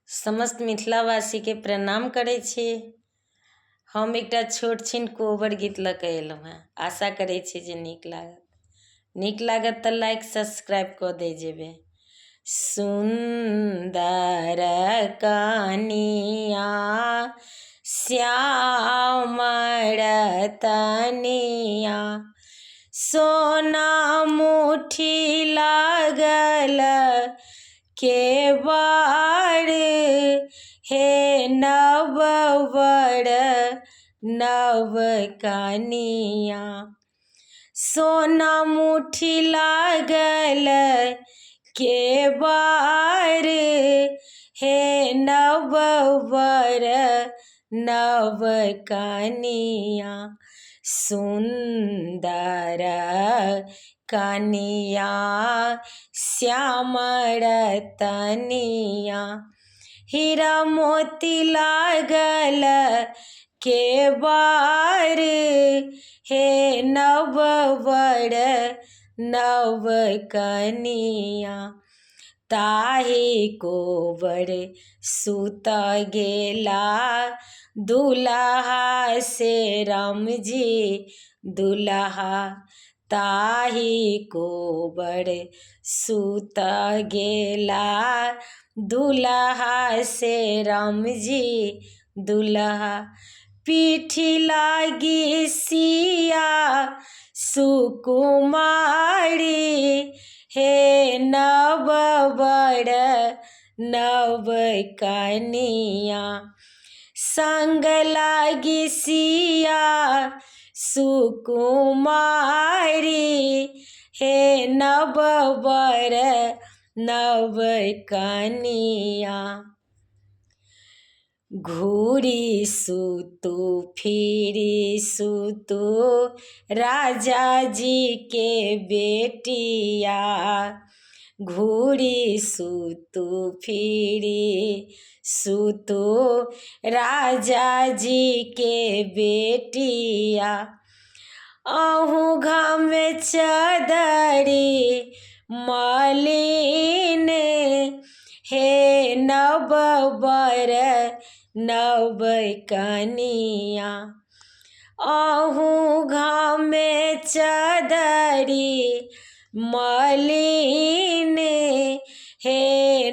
समस्त मिथिलावासी के प्रणाम करे छी। हम एकटा छोट छिन कोबर गीत लऽ कऽ एलहुँ हेँ। आशा करै छी जे नीक लागत तऽ लाइक सब्सक्राइब कऽ दे जेबै। सुन्दर कनिया श्यामर तनिया सोना मुट्ठी लागल केवाड़ हे नववर नव कनिया सोना मुट्ठी लागल केवाड़ हे नववर नव कनिया सुन्दर कनिया श्यामर तनिया हीरा मोती लागल केवाड़ हे नववर नव कनिया ताहि कोबर सुत गेला दुल्हा से राम जी दुल्हा ताहि कोबर सुत गेला दुल्हा से राम जी दुल्हा पीठी लागी सिया सुकुमारी हे नववर नव कनिया संग लागी सिया सुकुमारी हे नववर नव कनिया घूरी सुतु फिरी सुतु राजा जी के बेटिया घूरी सुतु फिरी सुतु राजा जी के बेटिया अहूँ घाम चदरी मलिन हे नववर नव कनिया अहूँ घाम चदरी मलिन हे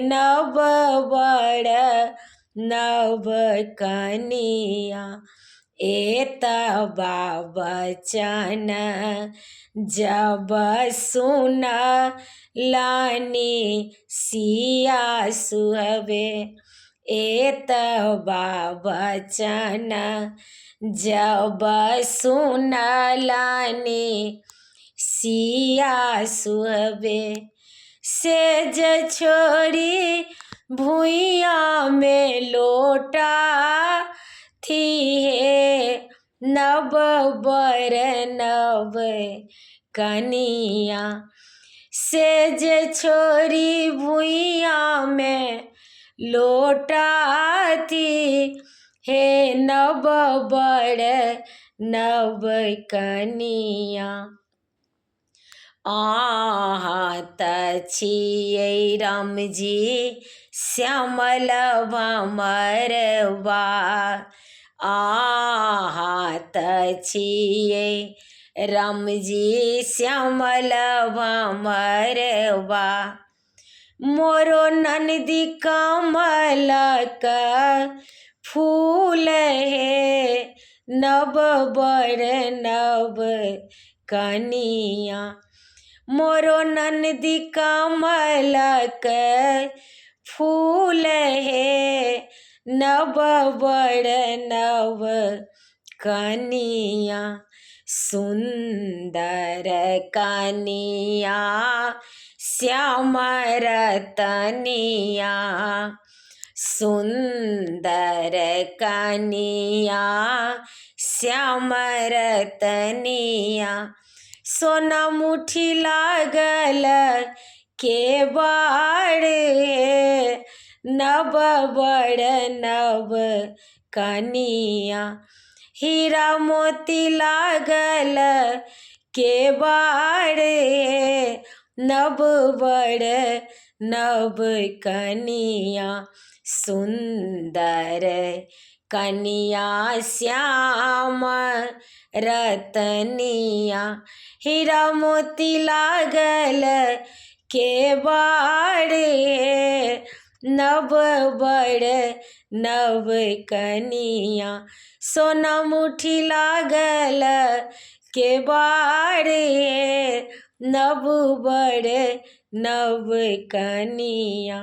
नववर नव कनिया एतबा बचन जब सुनलनि सिया सुहबे एतबा बचन जब सुनलनि सिया सुहबे सेज छोड़ी भुइया में लोटा थी हे नववर नव कनिया सेज छोड़ी भुइया में लोटा थी हे नववर नव कनिया अहाँ तऽ छियै राम जी श्यामल भमरवा अहाँ तऽ छियै राम जी श्यामल भमरवा मोरो ननदी कमलक फूल हे नववर नव कनिया मोरो ननदी कमलक फूल हे नववर नव कनिया सुन्दर कनिया श्यामर तनिया सुन्दर कनिया श्यामर तनिया सोना मुट्ठी लागल केवाड़ हे नववर नव कनिया हीरा मोती लागल केवाड़ हे नववर नव कनिया सुंदर कनिया श्याम रतनिया हीरा मोती लागल के बाड़े नव बड़ नव कनिया सोना मुठी लागल के बाड़े नव बड़ नव कनिया।